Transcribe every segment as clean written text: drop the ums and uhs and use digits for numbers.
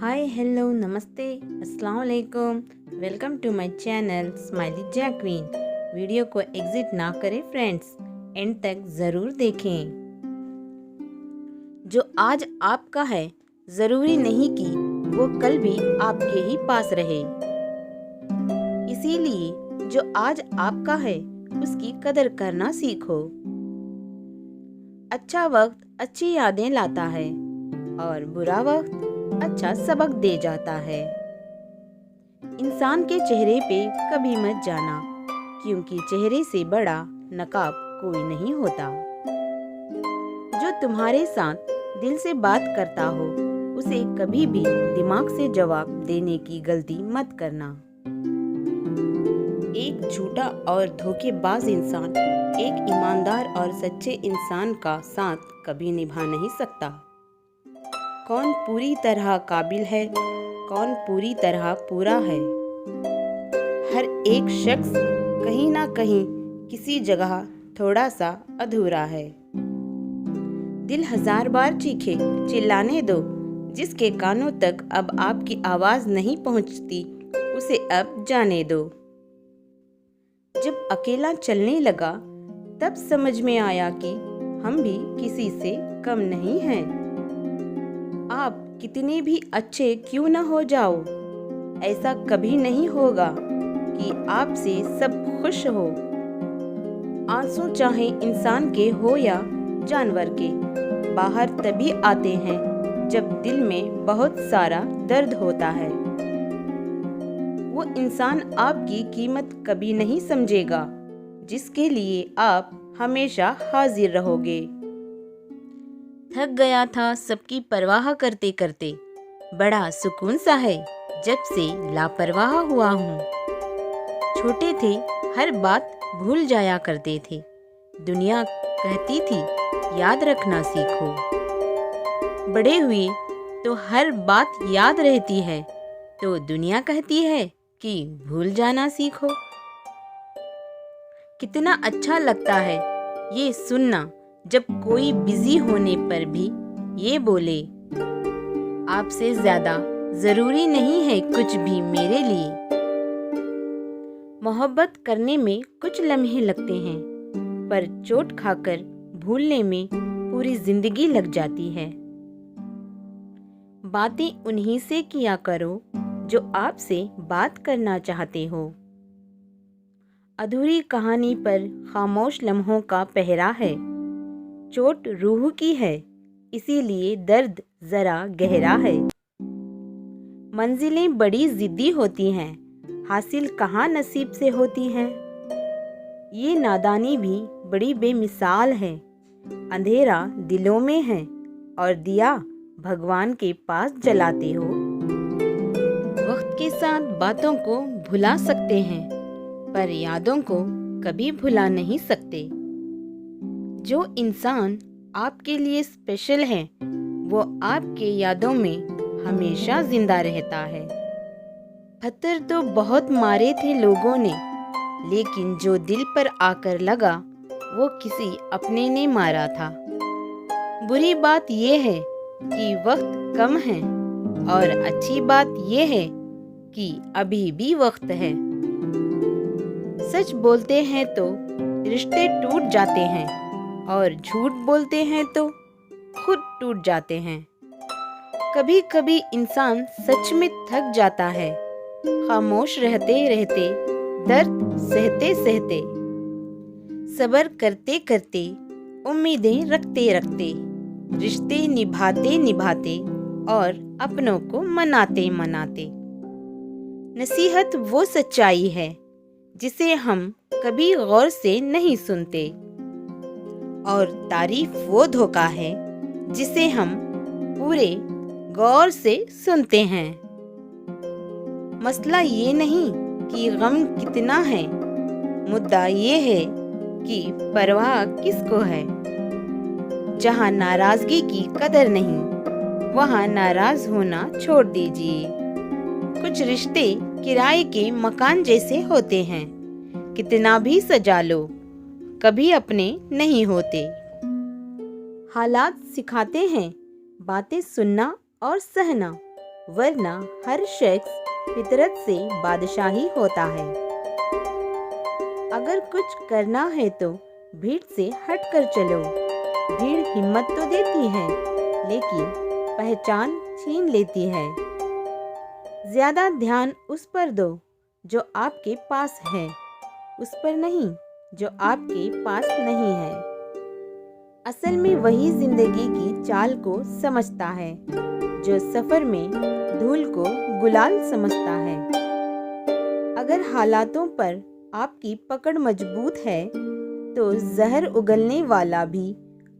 Hi hello नमस्ते अस्सलाम वालेकुम। Welcome to my channel Smiley Jacqueline. Video को एग्जिट ना करें फ्रेंड्स, एंड तक ज़रूर देखें। जो आज आपका है ज़रूरी नहीं कि वो कल भी आपके ही पास रहे। इसीलिए जो आज आपका है उसकी कदर करना सीखो। अच्छा वक्त अच्छी यादें लाता है और बुरा वक्त अच्छा सबक दे जाता है। इंसान के चेहरे पे कभी मत जाना, क्योंकि चेहरे से बड़ा नकाब कोई नहीं होता। जो तुम्हारे साथ दिल से बात करता हो उसे कभी भी दिमाग से जवाब देने की गलती मत करना। एक झूठा और धोखेबाज इंसान एक ईमानदार और सच्चे इंसान का साथ कभी निभा नहीं सकता। कौन पूरी तरह काबिल है, कौन पूरी तरह पूरा है। हर एक शख्स कहीं ना कहीं किसी जगह थोड़ा सा अधूरा है। दिल 1000 बार चीखे, चिल्लाने दो। जिसके कानों तक अब आपकी आवाज़ नहीं पहुंचती उसे अब जाने दो। जब अकेला चलने लगा तब समझ में आया कि हम भी किसी से कम नहीं हैं। आप कितने भी अच्छे क्यों न हो जाओ, ऐसा कभी नहीं होगा कि आपसे सब खुश हो। आंसू चाहे इंसान के हो या जानवर के, बाहर तभी आते हैं जब दिल में बहुत सारा दर्द होता है। वो इंसान आपकी कीमत कभी नहीं समझेगा जिसके लिए आप हमेशा हाजिर रहोगे। थक गया था सबकी परवाह करते करते, बड़ा सुकून सा है जब से लापरवाह हुआ हूँ। छोटे थे हर बात भूल जाया करते थे, दुनिया कहती थी याद रखना सीखो। बड़े हुए तो हर बात याद रहती है, तो दुनिया कहती है कि भूल जाना सीखो। कितना अच्छा लगता है ये सुनना जब कोई बिजी होने पर भी ये बोले, आपसे ज्यादा जरूरी नहीं है कुछ भी मेरे लिए। मोहब्बत करने में कुछ लम्हे लगते हैं, पर चोट खाकर भूलने में पूरी जिंदगी लग जाती है। बातें उन्हीं से किया करो जो आपसे बात करना चाहते हो। अधूरी कहानी पर खामोश लम्हों का पहरा है। चोट रूह की है, इसीलिए दर्द जरा गहरा है। मंजिलें बड़ी जिद्दी होती हैं, हासिल कहाँ नसीब से होती हैं। ये नादानी भी बड़ी बेमिसाल है, अंधेरा दिलों में है और दिया भगवान के पास जलाते हो। वक्त के साथ बातों को भुला सकते हैं, पर यादों को कभी भुला नहीं सकते। जो इंसान आपके लिए स्पेशल है वो आपके यादों में हमेशा जिंदा रहता है। पत्थर तो बहुत मारे थे लोगों ने, लेकिन जो दिल पर आकर लगा वो किसी अपने ने मारा था। बुरी बात ये है कि वक्त कम है और अच्छी बात ये है कि अभी भी वक्त है। सच बोलते हैं तो रिश्ते टूट जाते हैं और झूठ बोलते हैं तो खुद टूट जाते हैं। कभी कभी इंसान सच में थक जाता है, खामोश रहते रहते, दर्द सहते सहते, सब्र करते करते, उम्मीदें रखते रखते, रिश्ते निभाते निभाते और अपनों को मनाते मनाते। नसीहत वो सच्चाई है जिसे हम कभी गौर से नहीं सुनते, और तारीफ वो धोखा है जिसे हम पूरे गौर से सुनते हैं। मसला ये नहीं कि गम कितना है, मुद्दा ये है कि परवाह किसको है। जहाँ नाराजगी की कदर नहीं वहाँ नाराज होना छोड़ दीजिए। कुछ रिश्ते किराए के मकान जैसे होते हैं, कितना भी सजा लो कभी अपने नहीं होते। हालात सिखाते हैं बातें सुनना और सहना, वरना हर शख्स फितरत से बादशाही होता है। अगर कुछ करना है तो भीड़ से हट कर चलो। भीड़ हिम्मत तो देती है, लेकिन पहचान छीन लेती है। ज्यादा ध्यान उस पर दो जो आपके पास है, उस पर नहीं जो आपके पास नहीं है। असल में वही जिंदगी की चाल को समझता है जो सफर में धूल को गुलाल समझता है। अगर हालातों पर आपकी पकड़ मजबूत है तो जहर उगलने वाला भी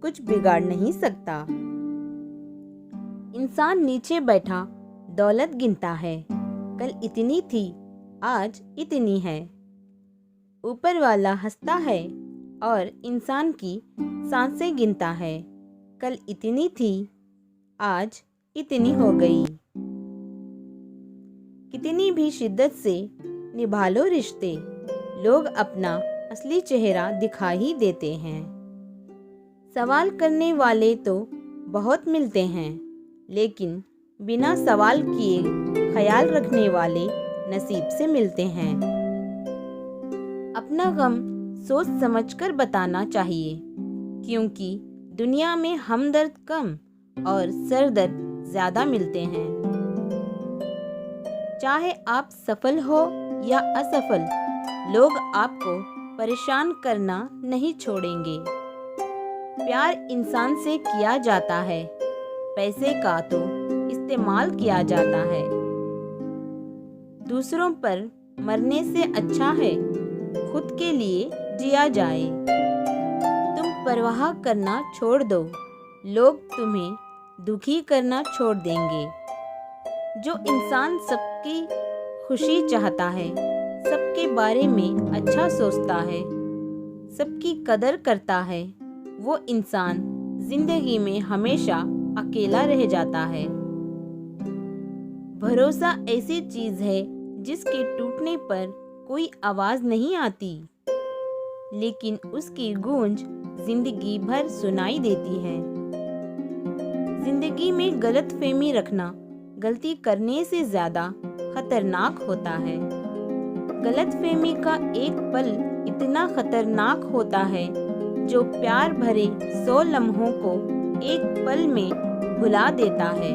कुछ बिगाड़ नहीं सकता। इंसान नीचे बैठा दौलत गिनता है, कल इतनी थी, आज इतनी है। ऊपर वाला हंसता है और इंसान की सांसें गिनता है, कल इतनी थी, आज इतनी हो गई। कितनी भी शिद्दत से निभा लो रिश्ते, लोग अपना असली चेहरा दिखा ही देते हैं। सवाल करने वाले तो बहुत मिलते हैं, लेकिन बिना सवाल किए ख्याल रखने वाले नसीब से मिलते हैं। अपना गम सोच समझकर बताना चाहिए, क्योंकि दुनिया में हमदर्द कम और सरदर्द ज्यादा मिलते हैं। चाहे आप सफल हो या असफल, लोग आपको परेशान करना नहीं छोड़ेंगे। प्यार इंसान से किया जाता है, पैसे का तो इस्तेमाल किया जाता है। दूसरों पर मरने से अच्छा है खुद के लिए जिया जाए। तुम परवाह करना छोड़ दो, लोग तुम्हें दुखी करना छोड़ देंगे। जो इंसान सबकी खुशी चाहता है, सबके बारे में अच्छा सोचता है, सबकी कदर करता है, वो इंसान जिंदगी में हमेशा अकेला रह जाता है। भरोसा ऐसी चीज है जिसके टूटने पर कोई आवाज नहीं आती, लेकिन उसकी गूंज जिंदगी भर सुनाई देती है। जिंदगी में गलतफहमी रखना गलती करने से ज्यादा खतरनाक होता है। गलतफहमी का एक पल इतना खतरनाक होता है जो प्यार भरे 100 लम्हों को एक पल में भुला देता है।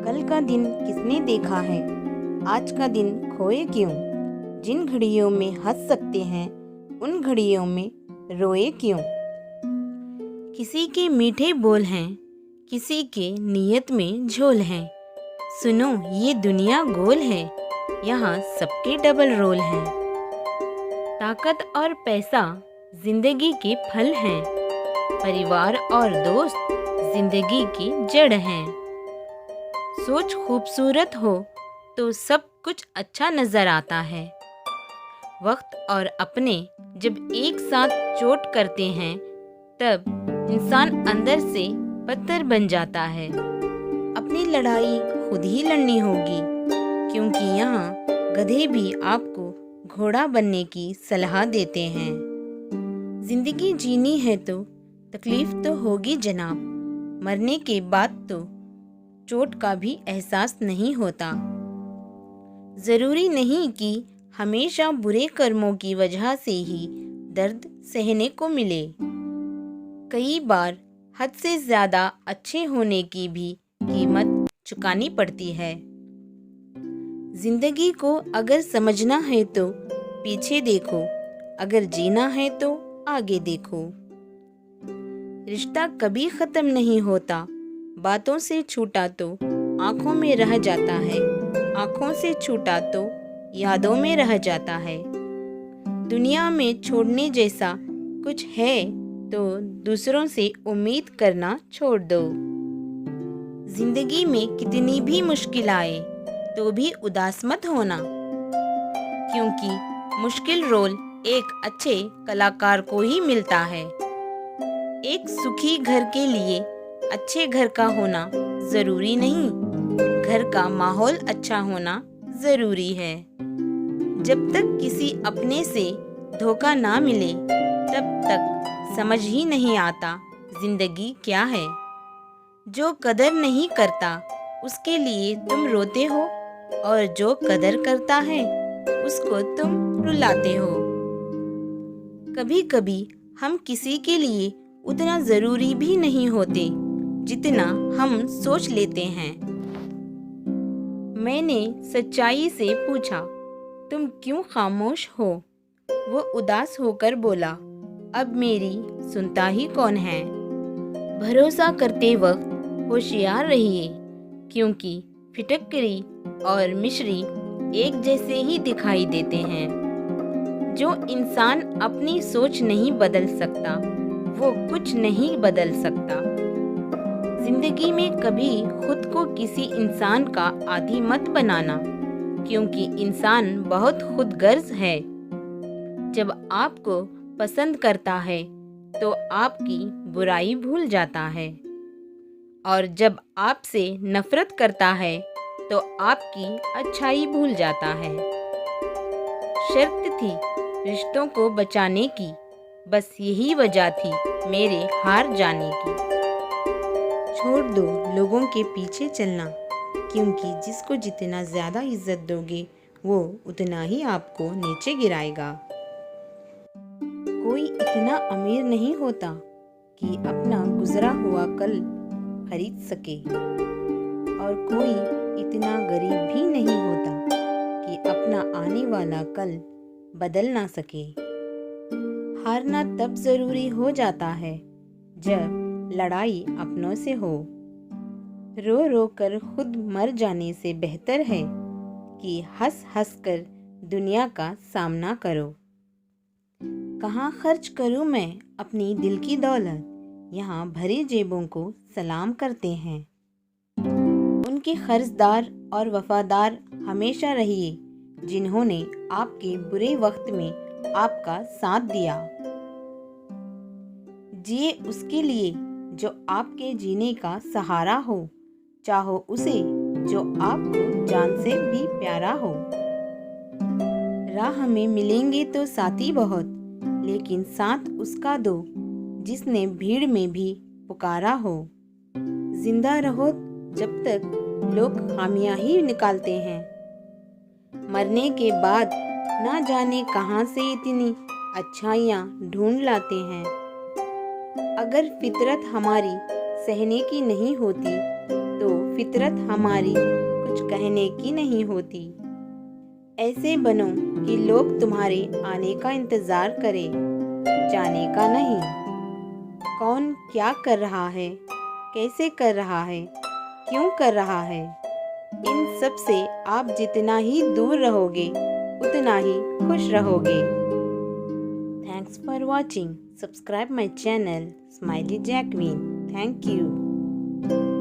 कल का दिन किसने देखा है, आज का दिन खोए क्यों। जिन घड़ियों में हंस सकते हैं, उन घड़ियों में रोए क्यों। किसी के मीठे बोल हैं, किसी के नियत में झोल हैं। सुनो ये दुनिया गोल है, यहाँ सबके डबल रोल हैं। ताकत और पैसा जिंदगी के फल हैं, परिवार और दोस्त जिंदगी की जड़ हैं। सोच खूबसूरत हो तो सब कुछ अच्छा नजर आता है। वक्त और अपने जब एक साथ चोट करते हैं, तब इंसान अंदर से पत्थर बन जाता है। अपनी लड़ाई खुद ही लड़नी होगी, क्योंकि यहाँ गधे भी आपको घोड़ा बनने की सलाह देते हैं। जिंदगी जीनी है तो तकलीफ तो होगी जनाब, मरने के बाद तो चोट का भी एहसास नहीं होता। जरूरी नहीं कि हमेशा बुरे कर्मों की वजह से ही दर्द सहने को मिले। कई बार हद से ज्यादा अच्छे होने की भी कीमत चुकानी पड़ती है। जिंदगी को अगर समझना है तो पीछे देखो, अगर जीना है तो आगे देखो। रिश्ता कभी खत्म नहीं होता, बातों से छूटा तो आंखों में रह जाता है, आंखों से छूटा तो यादों में रह जाता है। दुनिया में छोड़ने जैसा कुछ है तो दूसरों से उम्मीद करना छोड़ दो। जिंदगी में कितनी भी मुश्किल आए तो भी उदास मत होना, क्योंकि मुश्किल रोल एक अच्छे कलाकार को ही मिलता है। एक सुखी घर के लिए अच्छे घर का होना जरूरी नहीं, घर का माहौल अच्छा होना जरूरी है। जब तक किसी अपने से धोखा ना मिले, तब तक समझ ही नहीं आता जिंदगी क्या है। जो कदर नहीं करता उसके लिए तुम रोते हो और जो कदर करता है उसको तुम रुलाते हो। कभी कभी हम किसी के लिए उतना ज़रूरी भी नहीं होते जितना हम सोच लेते हैं। मैंने सच्चाई से पूछा, तुम क्यों खामोश हो? वो उदास होकर बोला, अब मेरी सुनता ही कौन है। भरोसा करते वक्त होशियार रहिए, क्योंकि फिटकरी और मिश्री एक जैसे ही दिखाई देते हैं। जो इंसान अपनी सोच नहीं बदल सकता वो कुछ नहीं बदल सकता। जिंदगी में कभी खुद को किसी इंसान का आदी मत बनाना, क्योंकि इंसान बहुत खुदगर्ज है। जब आपको पसंद करता है तो आपकी बुराई भूल जाता है, और जब आपसे नफरत करता है तो आपकी अच्छाई भूल जाता है। शर्त थी रिश्तों को बचाने की, बस यही वजह थी मेरे हार जाने की। छोड़ दो लोगों के पीछे चलना, क्योंकि जिसको जितना ज़्यादा इज्जत दोगे वो उतना ही आपको नीचे गिराएगा। कोई इतना अमीर नहीं होता कि अपना गुजरा हुआ कल खरीद सके, और कोई इतना गरीब भी नहीं होता कि अपना आने वाला कल बदल ना सके। हारना तब ज़रूरी हो जाता है जब लड़ाई अपनों से हो। रो रो कर खुद मर जाने से बेहतर है कि हंस हंस कर दुनिया का सामना करो। कहाँ खर्च करूँ मैं अपनी दिल की दौलत, यहाँ भरी जेबों को सलाम करते हैं। उनके कर्जदार और वफादार हमेशा रहिए जिन्होंने आपके बुरे वक्त में आपका साथ दिया। जिए उसके लिए जो आपके जीने का सहारा हो, चाहो उसे जो आपको जान से भी प्यारा हो। राह में मिलेंगे तो साथी बहुत, लेकिन साथ उसका दो जिसने भीड़ में भी पुकारा हो। जिंदा रहो जब तक लोग खामियां ही निकालते हैं, मरने के बाद ना जाने कहां से इतनी अच्छाइयां ढूंढ लाते हैं। अगर फितरत हमारी सहने की नहीं होती तो फितरत हमारी कुछ कहने की नहीं होती। ऐसे बनो कि लोग तुम्हारे आने का इंतज़ार करें, जाने का नहीं। कौन क्या कर रहा है, कैसे कर रहा है, क्यों कर रहा है, इन सब से आप जितना ही दूर रहोगे उतना ही खुश रहोगे। Thanks for watching. Subscribe my channel Smiley Jacqueline. Thank you.